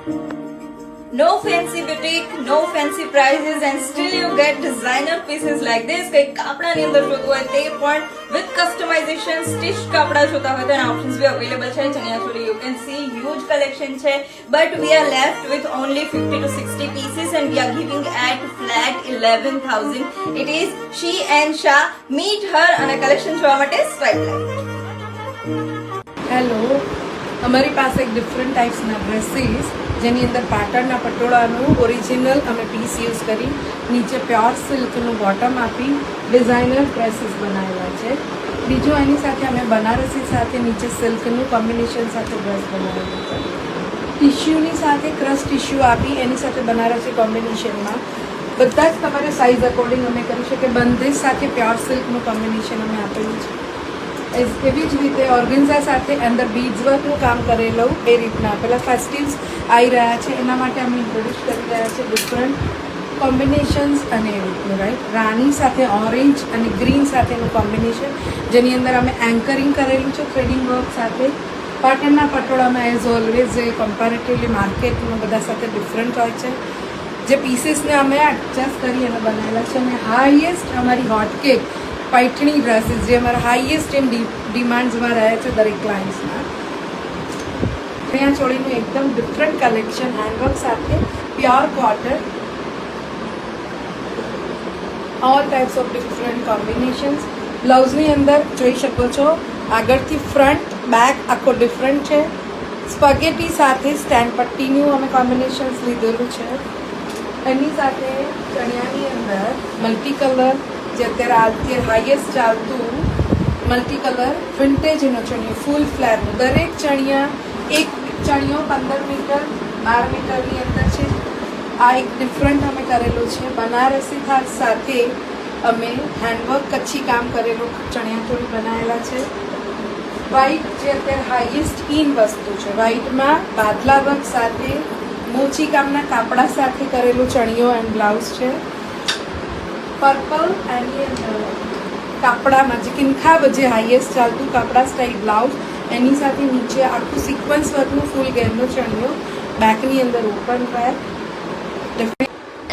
No fancy boutique, no fancy prices, and still you get designer pieces like this. કઈ કાપડાની અંદર જોતું હોય તે પણ with customization stitched કાપડા જોતા હોય તો એના options બી available છે. Chaniya choli you can see huge collection છે, but we are left with only 50 to 60 pieces and we are giving at flat 11,000. It is She and Shah. Meet her અને collection જોવા માટે swipe right. Hello, અમારી પાસે એક different ટાઈપ્સના dresses જેની અંદર પાટણના પટોળાનું ઓરિજિનલ અમે પીસ યુઝ કરી નીચે પ્યોર સિલ્કનું બોટમ આપી ડિઝાઇનર ડ્રેસીસ બનાવેલા છે. બીજું એની સાથે અમે બનારસી સાથે નીચે સિલ્કનું કોમ્બિનેશન સાથે ડ્રેસ બનાવેલું છે. ટિશ્યુની સાથે ક્રશ ટિશ્યુ આપી એની સાથે બનારસી કોમ્બિનેશનમાં બધા જ તમારે સાઇઝ અકોર્ડિંગ અમે કરી શકીએ. બંધેજ સાથે પ્યોર સિલ્કનું કોમ્બિનેશન અમે આપેલું છે. એવી જ રીતે ઓર્ગેન્ઝા સાથે અંદર બીડ્સ વર્કનું કામ કરેલું એ રીતના પેલા ફેસ્ટિવ્સ આવી રહ્યા છે એના માટે અમે ઇન્ટ્રોડ્યુસ કરી રહ્યા છે ડિફરન્ટ કોમ્બિનેશન્સ અને એ રીતનું રાઈટ. રાણી સાથે ઓરેન્જ અને ગ્રીન સાથેનું કોમ્બિનેશન જેની અંદર અમે એન્કરિંગ કરેલું છે થ્રેડિંગ વર્ક સાથે. પાટણના પટોળામાં એઝ ઓલવેઝ જે કમ્પેરેટિવલી માર્કેટમાં બધા સાથે ડિફરન્ટ હોય છે. જે પીસીસને અમે એડજસ્ટ કરી અને બનાવેલા છે અને હાઈએસ્ટ અમારી હોટ કેક पैठणी ड्रेसेस જે અમારા હાઈએસ્ટ એમ ડિમાન્ડ્સમાં રહે છે દરેક ક્લાયન્ટ્સના. ચણિયા ચોળીનું એકદમ ડિફરન્ટ કલેક્શન હેન્ડવર્ક સાથે pure cotton all types of different combinations. બ્લાઉઝની અંદર જોઈ શકો છો આગળથી ફ્રન્ટ બેક આખો ડિફરન્ટ છે. સ્પગેટી સાથે સ્ટેન્ડ પટ્ટીનું અમે કોમ્બિનેશન્સ લીધેલું છે. એની સાથે ચણિયાની અંદર મલ્ટી કલર જે અત્યારે હાઈએસ્ટ ચાલતું મલ્ટી કલર વિન્ટેજનો ચણિયો ફૂલ ફ્લેરનું દરેક ચણિયા એક ચણિયો 15 મીટર 12 મીટરની અંદર છે. આ એક ડિફરન્ટ અમે કરેલું છે. બનારસી થાળ સાથે અમે હેન્ડવર્ક કચ્છી કામ કરેલું ચણિયા ચોળી બનાવેલા છે. વ્હાઈટ જે અત્યારે હાઈએસ્ટ ઇન વસ્તુ છે વ્હાઈટમાં બાદલા વર્ક સાથે મોચી કામના કાપડા સાથે કરેલું ચણિયો એન્ડ બ્લાઉઝ છે. પર્પલ એની કાપડામાં જે કિનખા જે હાઈએસ્ટ ચાલતું કાપડા સ્ટાઇલ બ્લાઉઝ એની સાથે નીચે આખું સિક્વન્સ વર્કનું ફૂલ ગેરનો ચણિયો બેકની અંદર ઓપન વેર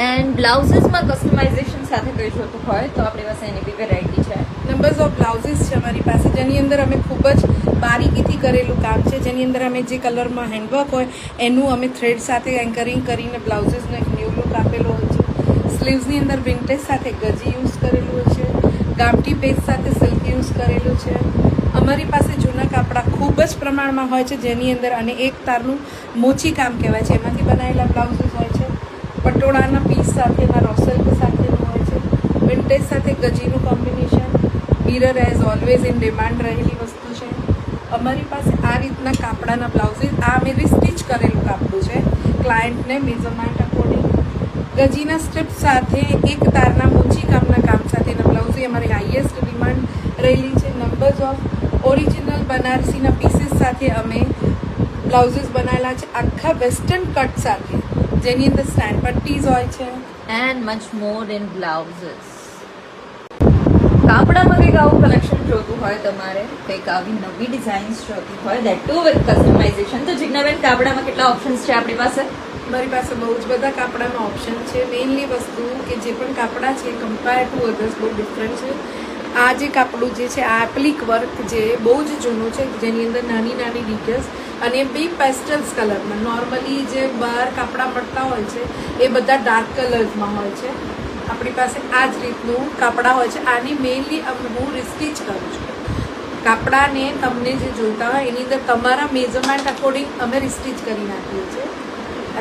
એન્ડ બ્લાઉઝીસમાં કસ્ટમાઇઝેશન સાથે કોઈ જોતું હોય તો આપણી પાસે એની બી વેરાયટી છે. નંબર્સ ઓફ બ્લાઉઝીસ છે અમારી પાસે જેની અંદર અમે ખૂબ જ બારીકીથી કરેલું કામ છે. જેની અંદર અમે જે કલરમાં હેન્ડવર્ક હોય એનું અમે થ્રેડ સાથે એન્કરિંગ કરીને બ્લાઉઝીસનો એક ન્યૂ લુક આપેલો હોય છે. સ્લીવ્સની અંદર વિન્ટેજ સાથે ગજી યુઝ કરેલું હોય છે. ગામઠી પેસ્ટ સાથે સિલ્ક યુઝ કરેલું છે. અમારી પાસે જૂના કાપડા ખૂબ જ પ્રમાણમાં હોય છે જેની અંદર અને એક તારનું મોચી કામ કહેવાય છે એમાંથી બનાવેલા બ્લાઉઝીસ હોય છે. પટોળાના પીસ સાથેના રોસલ્ક સાથેનું હોય છે. વિન્ટેજ સાથે ગજીનું combination. Mirror as always in demand રહેલી વસ્તુ છે. અમારી પાસે આ રીતના કાપડાના બ્લાઉઝીસ આ અમે રિસ્ટિચ કરેલું કાપડું છે ક્લાયન્ટને મેઝરમેન્ટ અકોર્ડિંગ. ગજીના સ્ટ્રીપ સાથે એક તારના મોચી કામના કામ સાથેના બ્લાઉઝ અમારી હાઈએસ્ટ ડિમાન્ડ રહેલી છે. નંબર્સ ઓફ ઓરિજિનલ બનારસીના પીસીસ સાથે અમે બ્લાઉઝીસ બનાવેલા છે આખા વેસ્ટર્ન કટ સાથે જેની અંદર સ્ટેન્ડ પટ્ટીઝ હોય છે and much more in blouses. કાપડામાં કંઈક આવું કલેક્શન જોતું હોય તમારે કંઈક આવી નવી ડિઝાઇન્સ જોતી હોય દેટ ટુ વિથ કસ્ટમાઇઝેશન તો જિજ્ઞાબેન કાપડામાં કેટલા ઓપ્શન્સ છે આપણી પાસે? મારી પાસે બહુ જ બધા કાપડાના ઓપ્શન છે. મેઇનલી વસ્તુ કે જે પણ કાપડા છે કમ્પેર ટુ અધર્સ બહુ ડિફરન્ટ છે. આ જે કાપડું જે છે આ એપ્લિક વર્ક જે બહુ જ જૂનું છે જેની અંદર નાની નાની ડિટેલ્સ અને બી પેસ્ટલ્સ કલરમાં નોર્મલી જે બહાર કાપડા મળતા હોય છે એ બધા ડાર્ક કલર્સમાં હોય છે. આપણી પાસે આ જ રીતનું કાપડા હોય છે. આની મેઇનલી હું રિસ્ટિચ કરું છું. કાપડાને તમને જે જોઈતા હોય એની અંદર તમારા મેઝરમેન્ટ અકોર્ડિંગ અમે રિસ્ટિચ કરી નાખીએ છીએ.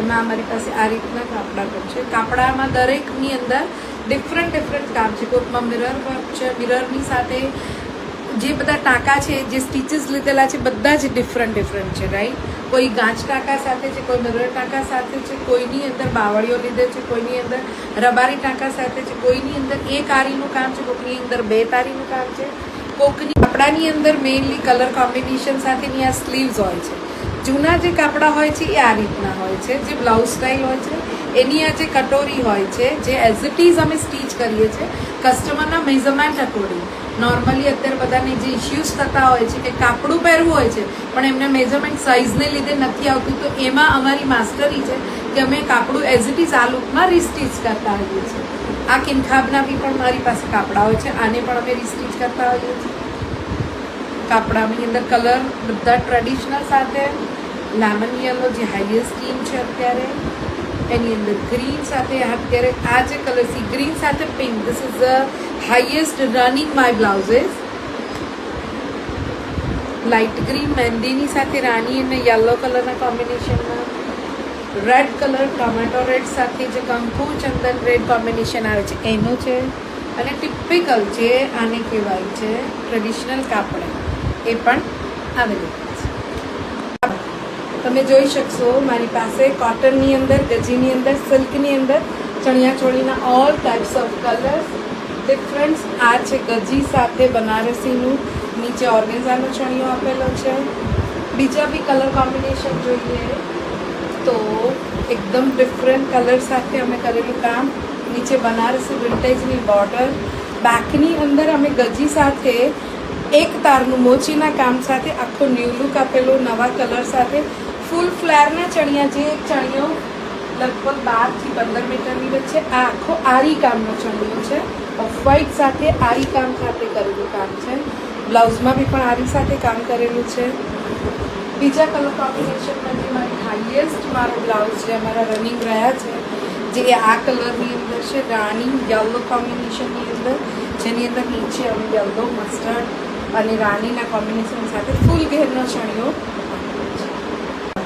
એમાં અમારી પાસે આ રીતના કાપડા પણ છે. કાપડામાં દરેકની અંદર ડિફરન્ટ કામ છે. કોઈકમાં મિરર વર્ક છે. મિરરની સાથે જે બધા ટાંકા છે જે સ્ટીચીસ લીધેલા છે બધા જ ડિફરન્ટ છે રાઈટ. કોઈ ગાંચ ટાંકા સાથે છે, કોઈ મિરર ટાંકા સાથે છે, કોઈની અંદર બાવળીઓ લીધે છે, કોઈની અંદર રબારી ટાંકા સાથે છે, કોઈની અંદર એક આરીનું કામ છે, કોઈની અંદર 2 તારીનું કામ છે. કોકની કાપડાની અંદર મેઇનલી કલર કોમ્બિનેશન સાથેની આ સ્લીવ્સ હોય છે. જૂના જે કાપડા હોય છે એ આ રીતના હોય છે. જે બ્લાઉઝ સ્ટાઇલ હોય છે એની આ જે કટોરી હોય છે જે એઝ ઇટ ઇઝ અમે સ્ટીચ કરીએ છીએ કસ્ટમરના મેઝરમેન્ટ અકોર્ડિંગ. નોર્મલી અત્યારે બધાને જે ઇશ્યુઝ થતા હોય છે કે કાપડું પહેરવું હોય છે પણ એમને મેઝરમેન્ટ સાઇઝને લીધે નથી આવતું, તો એમાં અમારી માસ્ટરી છે કે અમે કાપડું એઝ ઇટ ઇઝ આ લુકમાં રિસ્ટિચ કરતા હોઈએ છીએ. આ કિનખાબના બી પણ મારી પાસે કાપડા હોય છે, આને પણ અમે રિસ્ટિચ કરતા હોઈએ છીએ. કાપડાની અંદર કલર બધા ટ્રેડિશનલ સાથે લેમન યલો જે હાઈએસ્ટ સ્કીમ છે અત્યારે, એની અંદર ગ્રીન સાથે અત્યારે આ જે કલર છે ગ્રીન સાથે pink, this is the highest running my blouses. Light green મહેંદીની સાથે રાની અને યલો કલરના કોમ્બિનેશનમાં, રેડ કલર ટોમેટો રેડ સાથે જે કંકુ ચંદન રેડ કોમ્બિનેશન આવે છે એનું છે. અને ટિપિકલ જે આને કહેવાય છે ટ્રેડિશનલ કાપડ એ પણ અવેલેબલ છે. તમે જોઈ શકશો મારી પાસે કોટનની અંદર, ગજીની અંદર, સિલ્કની અંદર ચણિયાચોળીના all types of colours difference. આ છે ગજી સાથે બનારસીનું, નીચે ઓર્ગેન્ઝાનો ચણિયો આપેલો છે. બીજા બી કલર કોમ્બિનેશન જોઈએ તો એકદમ ડિફરન્ટ કલર સાથે અમે કરેલું કામ. નીચે બનારસી વિન્ટેજની બોર્ડર, બેકની અંદર અમે ગજી સાથે એક તારનું મોચીના કામ સાથે આખો ન્યૂ લુક આપેલો નવા કલર સાથે. ફૂલ ફ્લેરના ચણિયા, જે એક ચણિયો લગભગ 12 થી 15 મીટરની વચ્ચે, આ આખો આરી કામનો ચણિયો છે. ઓફ વ્હાઇટ સાથે આરી કામ સાથે કરેલું કામ છે. બ્લાઉઝમાં બી પણ આરી સાથે કામ કરેલું છે. બીજા કલર કોમ્બિનેશનમાં જે મારી હાઈએસ્ટ મારો બ્લાઉઝ જે અમારા રનિંગ રહ્યા છે જે આ કલરની અંદર છે, રાણી યલો કોમ્બિનેશનની અંદર, જેની અંદર નીચે અમે યલો મસ્ટર્ડ અને રાણીના કોમ્બિનેશન સાથે ફૂલ ઘેરનો ચણિયો